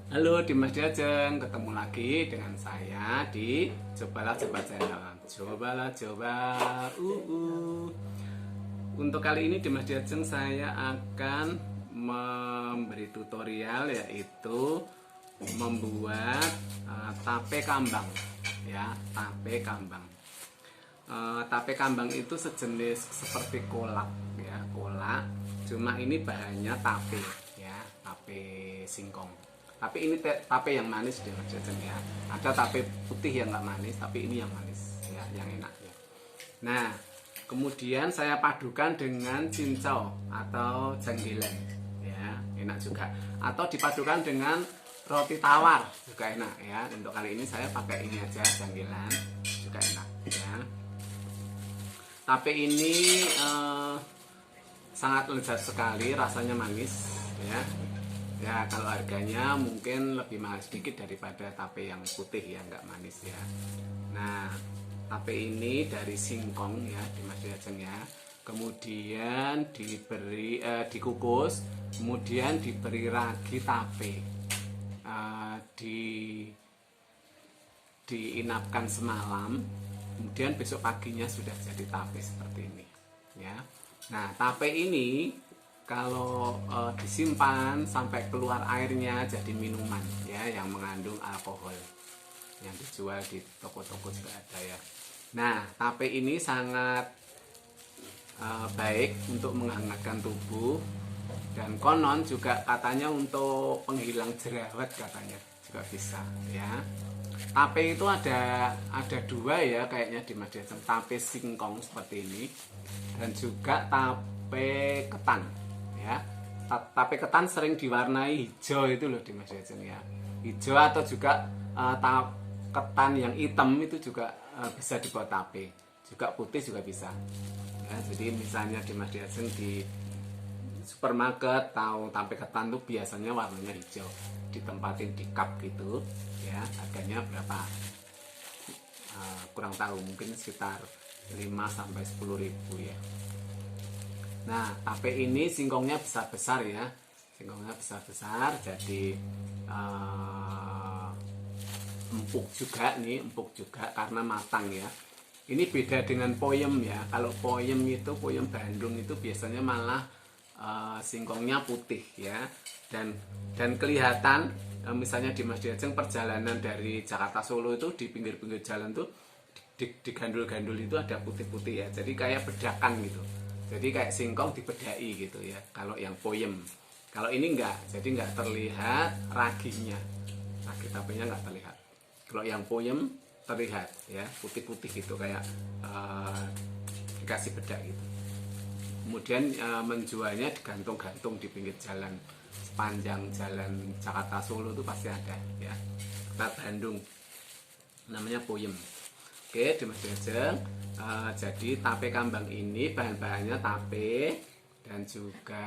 Halo Dimas Diajeng, ketemu lagi dengan saya di Cobalah Coba Channel. Cobalah coba, Untuk kali ini Dimas Diajeng saya akan memberi tutorial yaitu membuat tape kambang, ya tape kambang. Tape kambang itu sejenis seperti kolak, ya kolak. Cuma ini bahannya tape, ya tape singkong. Tapi ini tape yang manis deh Mas Jajan ya. Ada tape putih yang nggak manis, tapi ini yang manis ya, yang enak ya. Nah, kemudian saya padukan dengan cincau atau janggilan, ya enak juga. Atau dipadukan dengan roti tawar juga enak ya. Untuk kali ini saya pakai ini aja janggilan, juga enak ya. Tape ini sangat lezat sekali, rasanya manis ya. Ya kalau harganya mungkin lebih mahal sedikit daripada tape yang putih ya, nggak manis ya. Nah, tape ini dari singkong ya, Dimas Diajeng ya. Kemudian dikukus, kemudian diberi ragi tape, diinapkan semalam, kemudian besok paginya sudah jadi tape seperti ini ya. Nah, tape ini kalau disimpan sampai keluar airnya jadi minuman ya, yang mengandung alkohol, yang dijual di toko-toko juga ada ya. Nah, tape ini sangat baik untuk menghangatkan tubuh, dan konon juga katanya untuk penghilang jerawat katanya juga bisa ya. Tape itu ada dua ya kayaknya di Mas Diajeng, tape singkong seperti ini dan juga tape ketan ya. Tape ketan sering diwarnai hijau itu loh di Mas Diajeng ya, hijau atau juga ketan yang hitam itu juga bisa dibuat tape, juga putih juga bisa ya. Jadi misalnya di Mas Diajeng di supermarket tahu tape ketan tuh biasanya warnanya hijau, ditempatin di cup gitu ya. Harganya berapa kurang tahu, mungkin sekitar 5-10 ribu ya. Nah, tape ini singkongnya besar-besar ya, singkongnya besar-besar, jadi empuk juga nih, empuk juga karena matang ya. Ini beda dengan peyem ya. Kalau peyem itu, peyem Bandung itu biasanya malah singkongnya putih ya, dan kelihatan misalnya di Mas Diajeng perjalanan dari Jakarta Solo itu di pinggir-pinggir jalan tuh di gandul-gandul itu ada putih-putih ya, jadi kayak bedakan gitu, jadi kayak singkong dibedai gitu ya kalau yang peyem. Kalau ini enggak, jadi enggak terlihat raginya, ragi tapenya enggak terlihat. Kalau yang peyem terlihat ya, putih-putih gitu kayak dikasih bedak gitu. Kemudian menjualnya digantung-gantung di pinggir jalan, sepanjang jalan Jakarta Solo itu pasti ada ya, Kota Bandung, namanya peyem. Oke, Dimas Diajeng, jadi tape kambang ini bahan-bahannya tape dan juga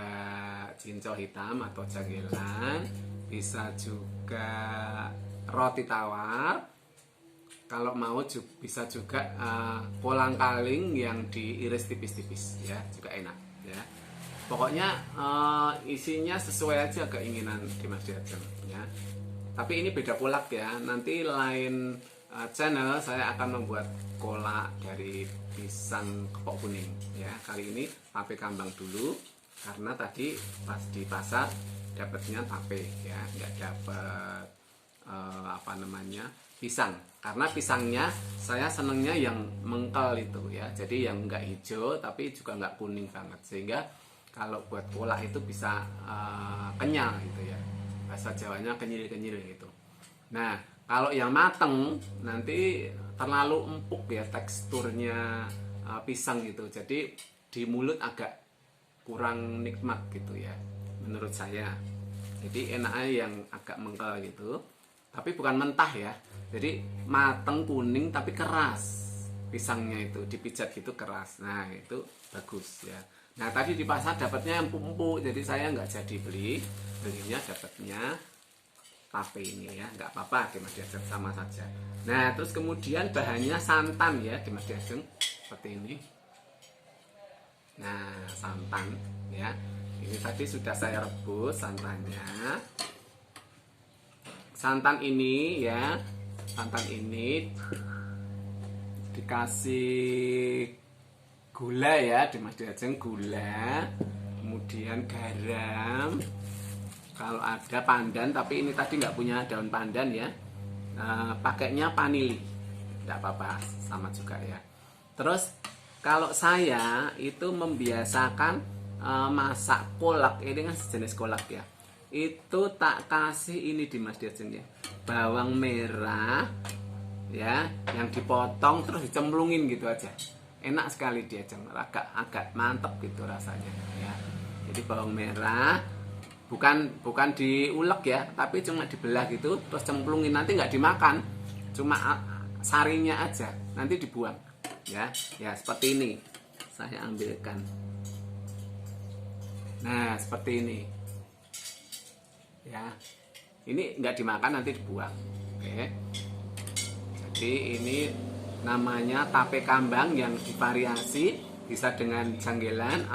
cincau hitam atau janggilan, bisa juga roti tawar. Kalau mau bisa juga kolang-kaling yang diiris tipis-tipis ya, juga enak ya. Pokoknya isinya sesuai aja keinginan Dimas Diajeng ya. Tapi ini beda kolak ya. Nanti lain channel saya akan membuat kolak dari pisang kepok kuning ya. Kali ini tape kambang dulu karena tadi pas di pasar dapatnya tape ya, nggak dapat pisang, karena pisangnya saya senengnya yang mengkel itu ya, jadi yang nggak hijau tapi juga nggak kuning banget, sehingga kalau buat kolak itu bisa kenyal gitu ya, bahasa Jawanya kenyil-kenyil gitu. Nah, kalau yang mateng nanti terlalu empuk ya teksturnya pisang gitu, jadi di mulut agak kurang nikmat gitu ya menurut saya. Jadi enaknya yang agak mengkel gitu, tapi bukan mentah ya, jadi mateng kuning tapi keras, pisangnya itu dipijat gitu keras. Nah itu bagus ya. Nah tadi di pasar dapatnya empuk-empuk, jadi saya nggak jadi belinya dapatnya tape ini ya, nggak apa-apa Dimas Diajeng, sama saja. Nah terus kemudian bahannya santan ya Dimas Diajeng, seperti ini. Nah santan ya, ini tadi sudah saya rebus santannya. santan ini ya, santan ini dikasih gula ya, di Mas Diajeng gula, kemudian garam, kalau ada pandan, tapi ini tadi nggak punya daun pandan ya, pakainya vanili, nggak apa-apa, sama juga ya. Terus kalau saya itu membiasakan masak kolak, ini kan sejenis kolak ya, itu tak kasih ini di Mas Diajeng ya, bawang merah ya, yang dipotong terus dicemplungin gitu aja, enak sekali dia Jeng, agak mantep gitu rasanya ya. Jadi bawang merah bukan diulek ya, tapi cuma dibelah gitu terus cemplungin, nanti nggak dimakan, cuma sarinya aja nanti dibuang ya. Ya seperti ini saya ambilkan. Nah seperti ini ya, ini nggak dimakan nanti dibuang. Oke, jadi ini namanya tape kambang yang divariasi, bisa dengan janggelan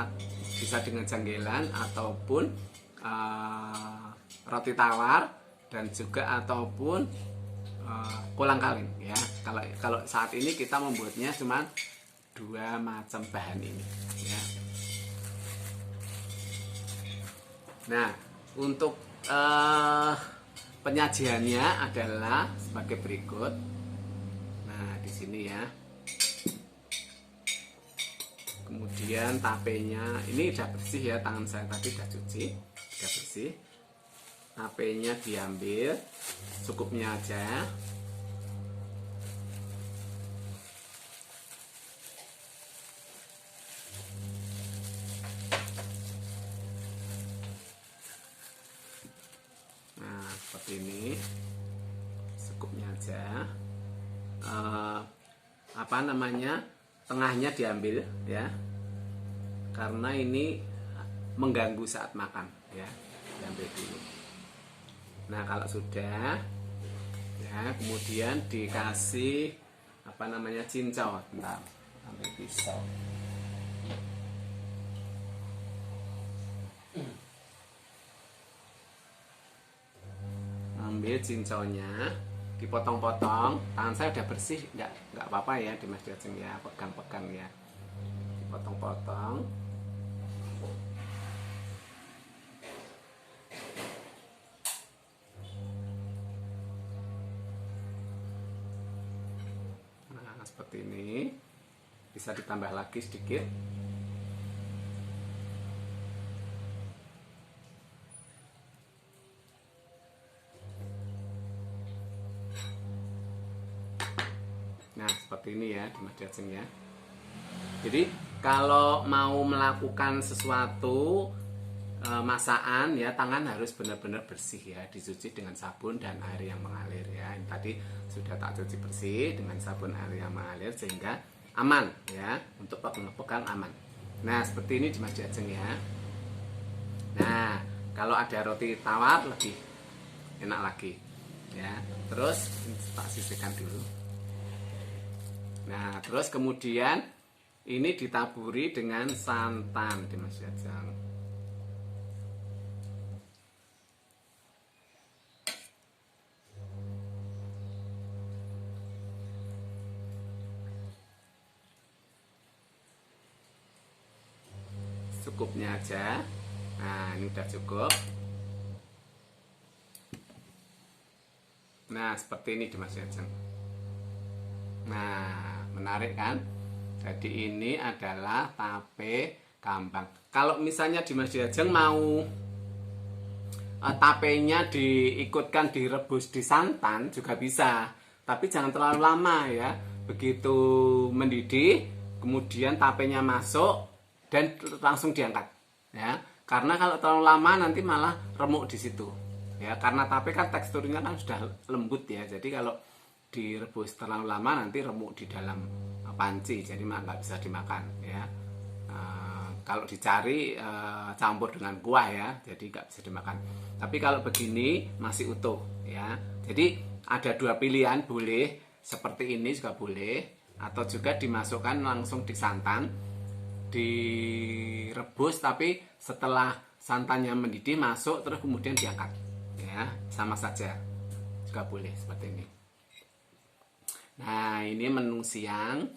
ataupun roti tawar, dan juga ataupun kolang kaling ya. Kalau saat ini kita membuatnya cuma 2 macam bahan ini ya. Nah untuk penyajiannya adalah sebagai berikut. Nah di sini ya, kemudian tapenya ini udah bersih ya, tangan saya tadi udah cuci, udah bersih. Tapenya diambil cukupnya aja. Nah seperti ini, cukupnya aja. Apa namanya, tengahnya diambil ya, karena ini mengganggu saat makan ya, diambil dulu. Nah kalau sudah ya, kemudian dikasih apa namanya, cincau. Bentar, ambil pisau. Ambil cincaunya, dipotong-potong. Tangan saya udah bersih, nggak apa-apa ya di Mas Diajeng ya, pegang-pegang ya, dipotong-potong. Nah seperti ini, bisa ditambah lagi sedikit. Nah seperti ini ya di Mas Diajeng ya. Jadi kalau mau melakukan sesuatu masakan ya, tangan harus benar-benar bersih ya, dicuci dengan sabun dan air yang mengalir ya. Ini tadi sudah tak cuci bersih dengan sabun air yang mengalir sehingga aman ya, untuk pegang-pegang aman. Nah seperti ini di Mas Diajeng ya. Nah kalau ada roti tawar lebih enak lagi ya. Terus tak sisihkan dulu. Nah terus kemudian ini ditaburi dengan santan di Mas Diajeng. Cukupnya aja. Nah ini udah cukup. Nah seperti ini di Mas Diajeng. Nah menarik kan? Jadi ini adalah tape kambang. Kalau misalnya di Mas Diajeng mau tapenya diikutkan direbus di santan juga bisa, tapi jangan terlalu lama ya. Begitu mendidih, kemudian tapenya masuk dan langsung diangkat ya. Karena kalau terlalu lama nanti malah remuk di situ ya. Karena tape kan teksturnya kan sudah lembut ya. Jadi kalau direbus terlalu lama nanti remuk di dalam panci, jadi nggak bisa dimakan ya. Kalau dicari campur dengan kuah ya, jadi nggak bisa dimakan. Tapi kalau begini masih utuh ya. Jadi ada 2 pilihan, boleh seperti ini juga boleh, atau juga dimasukkan langsung di santan, direbus, tapi setelah santannya mendidih masuk terus kemudian diangkat ya, sama saja juga boleh seperti ini. Nah, ini menu siang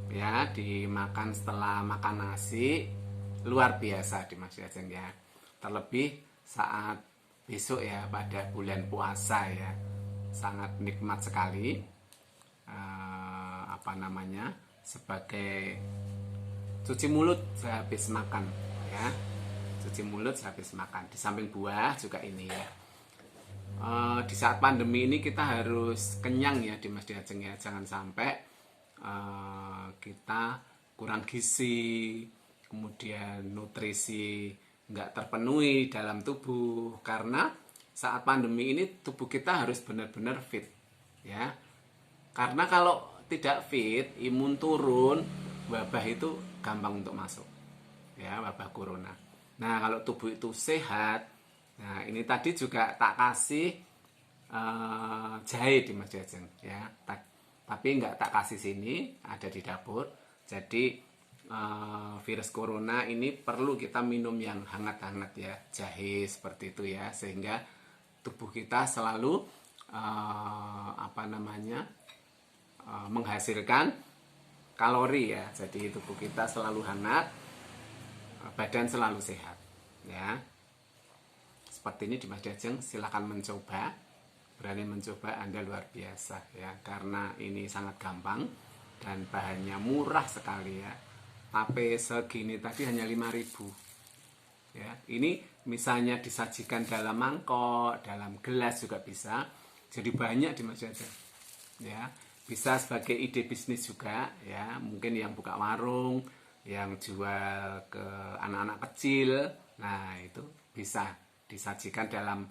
ya, dimakan setelah makan nasi, luar biasa di Mas Diajeng ya. Terlebih saat besok ya, pada bulan puasa ya, sangat nikmat sekali. Sebagai cuci mulut sehabis makan ya, cuci mulut sehabis makan. Di samping buah juga ini ya. Di saat pandemi ini kita harus kenyang ya di Mas Diajeng ya, jangan sampai kita kurang gizi, kemudian nutrisi nggak terpenuhi dalam tubuh, karena saat pandemi ini tubuh kita harus benar-benar fit ya, karena kalau tidak fit, imun turun, wabah itu gampang untuk masuk ya, wabah corona. Nah, kalau tubuh itu sehat, nah ini tadi juga tak kasih jahe di Mas Diajeng ya, tapi nggak tak kasih sini, ada di dapur. Jadi virus corona ini perlu kita minum yang hangat-hangat ya, jahe seperti itu ya, sehingga tubuh kita selalu menghasilkan kalori ya. Jadi tubuh kita selalu hangat, badan selalu sehat ya. Seperti ini di Mas Diajeng, silakan mencoba, berani mencoba, Anda luar biasa ya, karena ini sangat gampang dan bahannya murah sekali ya. Tape segini tadi hanya 5.000 ya. Ini misalnya disajikan dalam mangkok, dalam gelas juga bisa. Jadi banyak di Mas Diajeng ya. Bisa sebagai ide bisnis juga ya, mungkin yang buka warung, yang jual ke anak-anak kecil. Nah, itu bisa disajikan dalam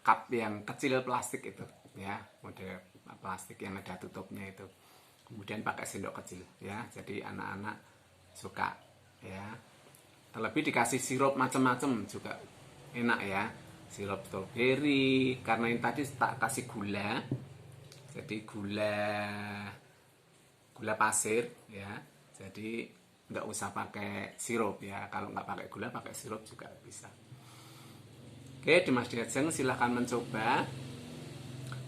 cup yang kecil plastik itu ya, model plastik yang ada tutupnya itu. Kemudian pakai sendok kecil ya, jadi anak-anak suka ya. Terlebih dikasih sirup macam-macam juga enak ya, sirup stroberi, karena ini tadi tak kasih gula, jadi gula pasir ya, jadi nggak usah pakai sirup ya. Kalau nggak pakai gula, pakai sirup juga bisa. Oke, Dimas Diajeng silahkan mencoba.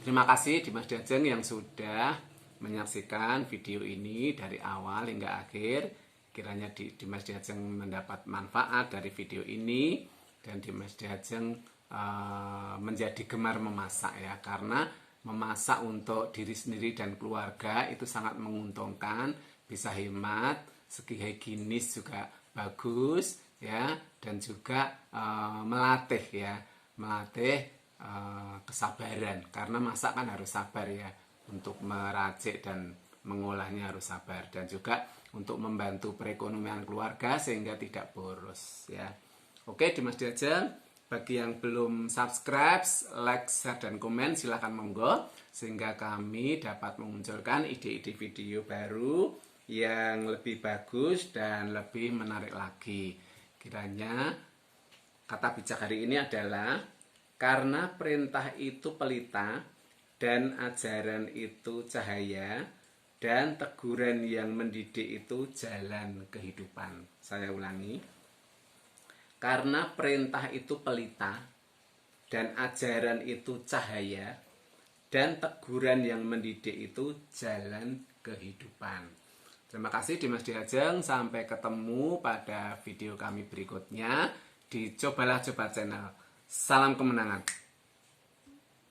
Terima kasih Dimas Diajeng yang sudah menyaksikan video ini dari awal hingga akhir. Kiranya Dimas Diajeng mendapat manfaat dari video ini, dan Dimas Diajeng menjadi gemar memasak ya, karena memasak untuk diri sendiri dan keluarga itu sangat menguntungkan, bisa hemat, segi higienis juga bagus ya, dan juga melatih kesabaran, karena masak kan harus sabar ya, untuk meracik dan mengolahnya harus sabar, dan juga untuk membantu perekonomian keluarga sehingga tidak boros ya. Oke, Dimas Diajeng, bagi yang belum subscribe, like, share, dan komen, silahkan monggo, sehingga kami dapat memunculkan ide-ide video baru yang lebih bagus dan lebih menarik lagi. Kiranya kata bijak hari ini adalah, karena perintah itu pelita dan ajaran itu cahaya, dan teguran yang mendidik itu jalan kehidupan. Saya ulangi, karena perintah itu pelita dan ajaran itu cahaya, dan teguran yang mendidik itu jalan kehidupan. Terima kasih Dimas Diajeng, sampai ketemu pada video kami berikutnya di Cobalah Coba Channel. Salam kemenangan.